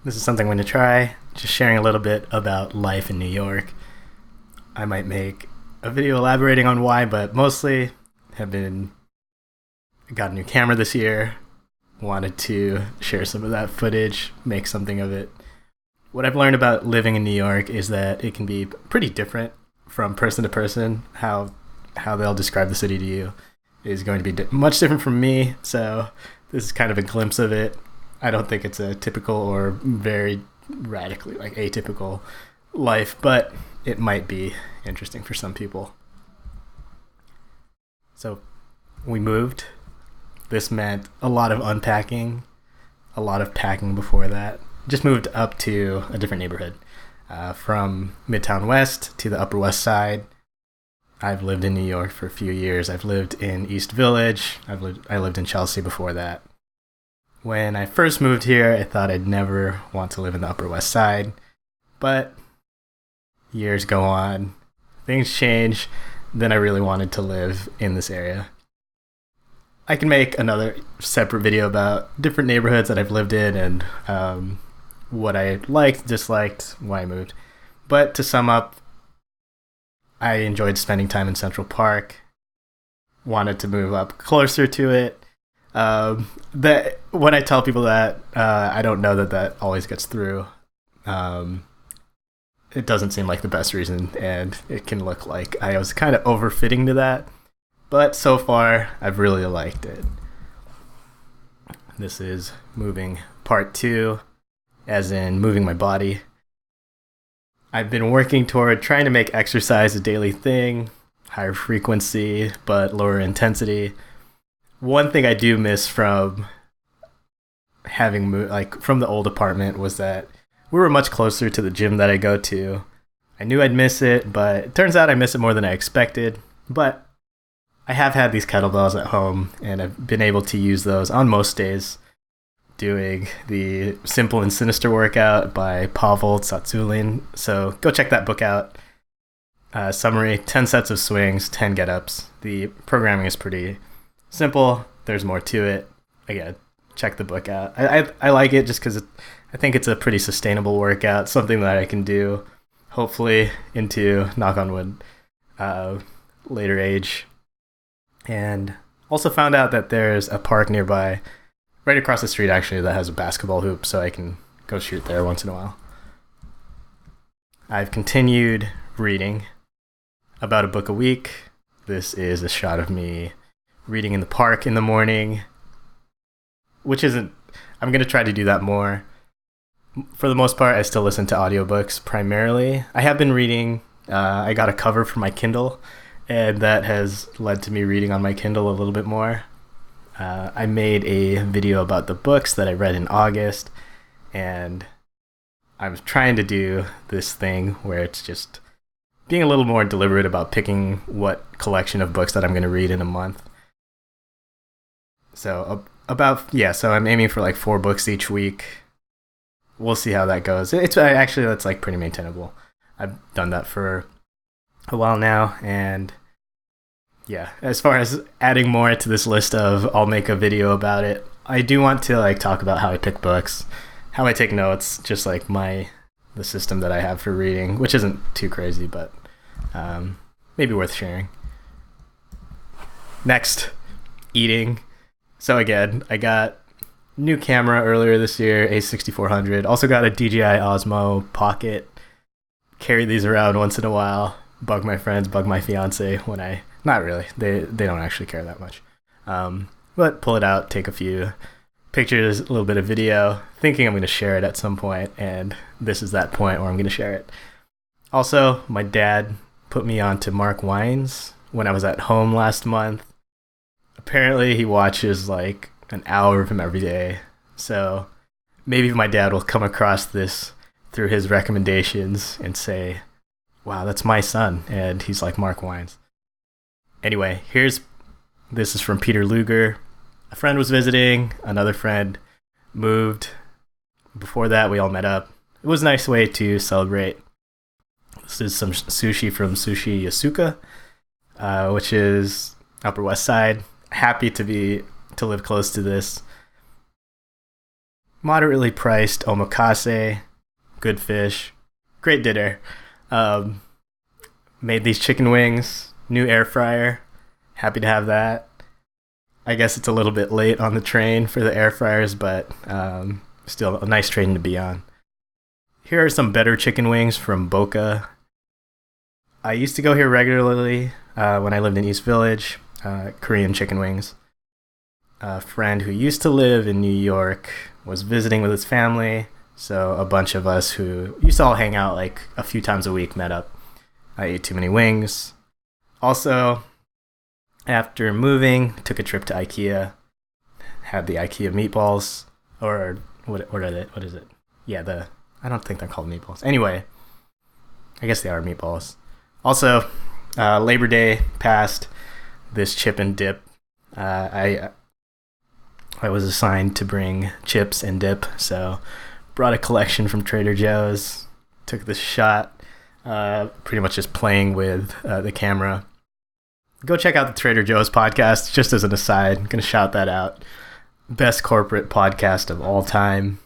This is something I'm going to try, just sharing a little bit about life in New York. I might make a video elaborating on why, but mostly have been got a new camera this year. Wanted to share some of that footage, make something of it. What I've learned about living in New York is that it can be pretty different from person to person. How they'll describe the city to you is going to be much different from me. So this is kind of a glimpse of it. I don't think it's a typical or very radically atypical life, but it might be interesting for some people. So we moved. This meant a lot of unpacking, a lot of packing before that. Just moved up to a different neighborhood, from Midtown West to the Upper West Side. I've lived in New York for a few years. I've lived in East Village. I lived in Chelsea before that. When I first moved here, I thought I'd never want to live in the Upper West Side, but years go on, things change, then I really wanted to live in this area. I can make another separate video about different neighborhoods that I've lived in and what I liked, disliked, why I moved. But to sum up, I enjoyed spending time in Central Park, wanted to move up closer to it. That when I tell people that, I don't know that always gets through. It doesn't seem like the best reason, and it can look like I was kind of overfitting to that. But so far, I've really liked it. This is moving part 2, as in moving my body. I've been working toward trying to make exercise a daily thing, higher frequency, but lower intensity. One thing I do miss from having moved, from the old apartment, was that we were much closer to the gym that I go to. I knew I'd miss it, but it turns out I miss it more than I expected. But I have had these kettlebells at home, and I've been able to use those on most days, doing the Simple and Sinister workout by Pavel Tsatsouline. So go check that book out. Summary: 10 sets of swings, 10 get-ups. The programming is pretty simple. There's more to it. Again, check the book out. I like it just because I think it's a pretty sustainable workout, something that I can do, hopefully, into, knock on wood, later age. And also found out that there's a park nearby, right across the street actually, that has a basketball hoop, so I can go shoot there once in a while. I've continued reading about a book a week. This is a shot of me reading in the park in the morning, which isn't, I'm going to try to do that more. For the most part, I still listen to audiobooks primarily. I have been reading, I got a cover for my Kindle, and that has led to me reading on my Kindle a little bit more. I made a video about the books that I read in August, and I'm trying to do this thing where it's just being a little more deliberate about picking what collection of books that I'm going to read in a month. So so I'm aiming for 4 books each week. We'll see how that goes. That's pretty maintainable. I've done that for a while now, and yeah, as far as adding more to this list of I'll make a video about it, I do want to talk about how I pick books, how I take notes, just the system that I have for reading, which isn't too crazy, but maybe worth sharing. Next, eating. So again, I got new camera earlier this year, A6400. Also got a DJI Osmo Pocket. Carry these around once in a while. Bug my friends, bug my fiance when I... Not really. They don't actually care that much. But pull it out, take a few pictures, a little bit of video, thinking I'm going to share it at some point, and this is that point where I'm going to share it. Also, my dad put me on to Mark Wines when I was at home last month. Apparently, he watches an hour of him every day. So maybe my dad will come across this through his recommendations and say, wow, that's my son, and he's like Mark Wines. Anyway, this is from Peter Luger. A friend was visiting, another friend moved. Before that, we all met up. It was a nice way to celebrate. This is some sushi from Sushi Yasuka, which is Upper West Side. Happy to live close to this. moderately priced omakase, good fish, great dinner. Um, Made these chicken wings, new air fryer. Happy to have that. I guess it's a little bit late on the train for the air fryers, but still a nice train to be on. Here are some better chicken wings from Boca. I used to go here regularly when I lived in East Village, Korean chicken wings. A friend who used to live in New York was visiting with his family, so a bunch of us who used to all hang out like a few times a week met up. I ate too many wings. Also, after moving, took a trip to IKEA, had the IKEA meatballs, or what are they? What is it? Yeah, I don't think they're called meatballs. Anyway, I guess they are meatballs. Also, Labor Day passed. This chip and dip. I was assigned to bring chips and dip, so brought a collection from Trader Joe's. Took this shot, pretty much just playing with the camera. Go check out the Trader Joe's podcast, just as an aside. I'm going to shout that out. Best corporate podcast of all time.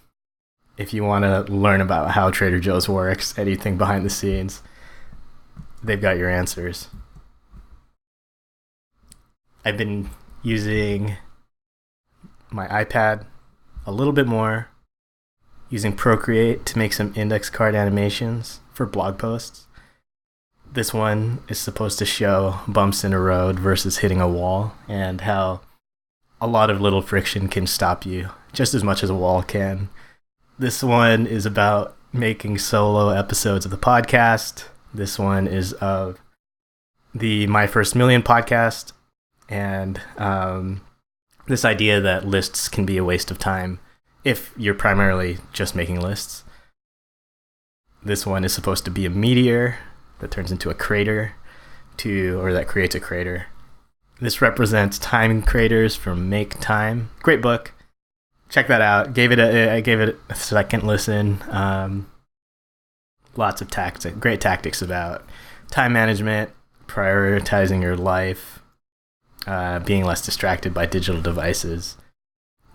If you want to learn about how Trader Joe's works, anything behind the scenes, they've got your answers. I've been using my iPad a little bit more, using Procreate to make some index card animations for blog posts. This one is supposed to show bumps in a road versus hitting a wall, and how a lot of little friction can stop you just as much as a wall can. This one is about making solo episodes of the podcast. This one is of the My First Million podcast, and this idea that lists can be a waste of time if you're primarily just making lists. This one is supposed to be a meteor that turns into a crater, or that creates a crater. This represents time craters from Make Time. Great book. Check that out. I gave it a second listen. Lots of great tactics about time management, prioritizing your life, being less distracted by digital devices.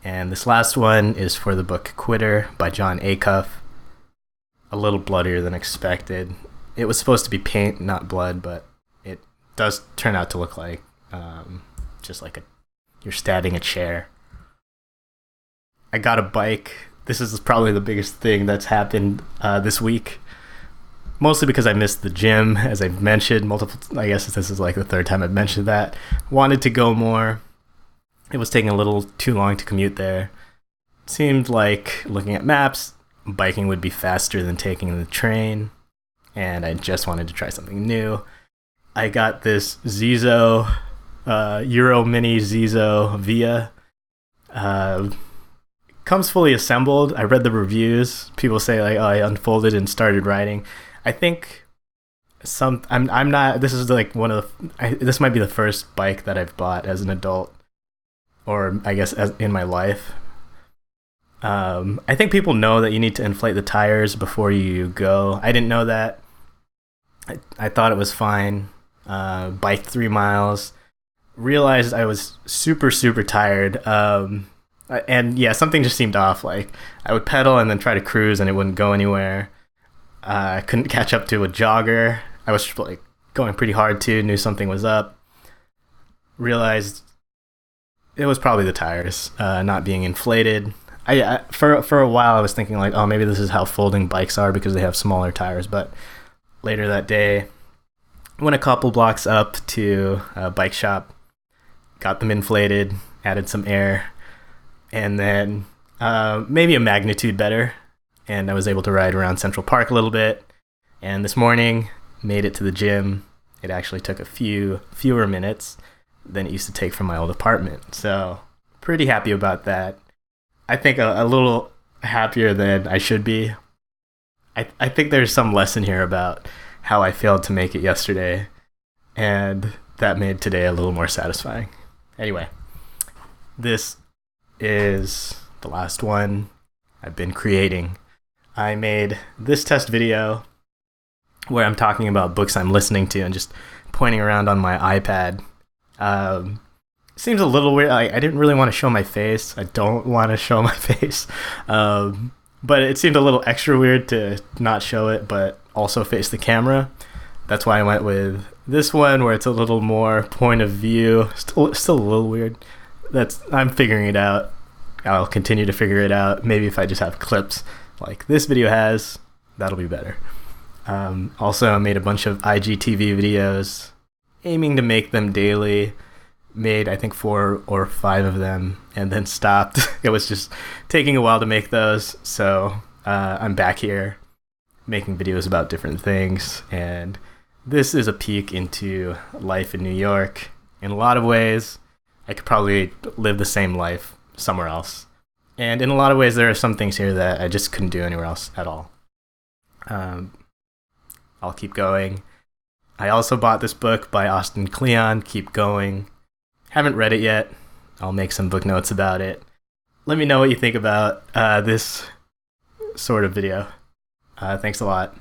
And this last one is for the book Quitter by Jon Acuff. A little bloodier than expected. It was supposed to be paint, not blood, but it does turn out to look like just like you're statting a chair. I got a bike. This is probably the biggest thing that's happened this week. Mostly because I missed the gym, as I've mentioned multiple. I guess this is like the third time I've mentioned that. Wanted to go more. It was taking a little too long to commute there. Seemed like, looking at maps, biking would be faster than taking the train, and I just wanted to try something new. I got this Zizo, Euro Mini Zizo Via. Comes fully assembled. I read the reviews. People say like, oh, I unfolded and started riding. I think I'm not. This is like this might be the first bike that I've bought as an adult, or I guess in my life. I think people know that you need to inflate the tires before you go. I didn't know that. I thought it was fine. Biked 3 miles. Realized I was super tired. And yeah, something just seemed off. Like I would pedal and then try to cruise, and it wouldn't go anywhere. I couldn't catch up to a jogger. I was like going pretty hard too. Knew something was up. Realized it was probably the tires not being inflated. For a while I was thinking like, oh, maybe this is how folding bikes are because they have smaller tires. But later that day, went a couple blocks up to a bike shop, got them inflated, added some air, and then maybe a magnitude better. And I was able to ride around Central Park a little bit. And this morning, made it to the gym. It actually took a fewer minutes than it used to take from my old apartment. So pretty happy about that. I think a little happier than I should be. I think there's some lesson here about how I failed to make it yesterday, and that made today a little more satisfying. Anyway, this is the last one I've been creating. I made this test video where I'm talking about books I'm listening to and just pointing around on my iPad. seems a little weird. I didn't really want to show my face. I don't want to show my face. But it seemed a little extra weird to not show it, but also face the camera. That's why I went with this one, where it's a little more point of view. Still a little weird. I'm figuring it out. I'll continue to figure it out. Maybe if I just have clips like this video has, that'll be better. Also, I made a bunch of IGTV videos, aiming to make them daily. Made, I think, 4 or 5 of them, and then stopped. It was just taking a while to make those, so I'm back here making videos about different things, and this is a peek into life in New York. In a lot of ways, I could probably live the same life somewhere else. And in a lot of ways, there are some things here that I just couldn't do anywhere else at all. I'll keep going. I also bought this book by Austin Kleon, Keep Going. Haven't read it yet. I'll make some book notes about it. Let me know what you think about this sort of video. Thanks a lot.